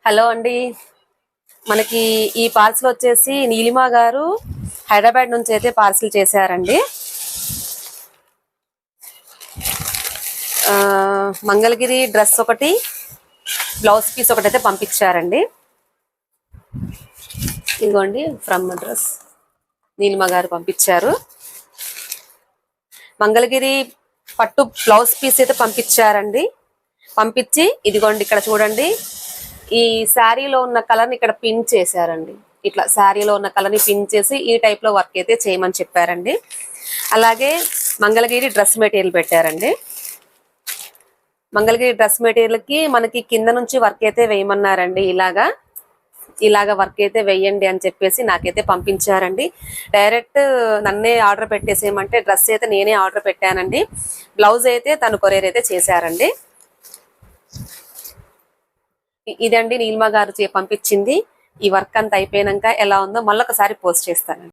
Hello అండి. మనకి ఈ పార్సల్ వచ్చేసి నీలిమా గారు హైదరాబాద్ నుంచి అయితే పార్సల్ చేశారండి. మంగళగిరి డ్రెస్ ఒకటి, బ్లౌజ్ పీస్ ఒకటి అయితే పంపించారండి. ఇదిగోండి ఫ్రమ్ డ్రెస్ నీలిమా గారు పంపించారు. మంగళగిరి పట్టు బ్లౌజ్ పీస్ అయితే పంపించారండి. పంపించి ఇదిగోండి ఇక్కడ చూడండి, ఈ శారీలో ఉన్న కలర్ని ఇక్కడ పిన్ చేశారండి. ఇట్లా శారీలో ఉన్న కలర్ని పిన్ చేసి ఈ టైప్ లో వర్క్ అయితే చేయమని చెప్పారండి. అలాగే మంగళగిరి డ్రెస్ మెటీరియల్ పెట్టారండి. మంగళగిరి డ్రెస్ మెటీరియల్ కి మనకి కింద నుంచి వర్క్ అయితే వేయమన్నారండి. ఇలాగా వర్క్ అయితే వేయండి అని చెప్పేసి నాకైతే పంపించారండి. డైరెక్ట్ నన్నే ఆర్డర్ పెట్టేసేయమంటే డ్రెస్ అయితే నేనే ఆర్డర్ పెట్టానండి. బ్లౌజ్ అయితే తను కొరియర్ అయితే చేశారండి. ఇదండి నీలిమా గారు పంపించింది. ఈ వర్క్ అంతా అయిపోయినాక ఎలా ఉందో మళ్ళొకసారి పోస్ట్ చేస్తానండి.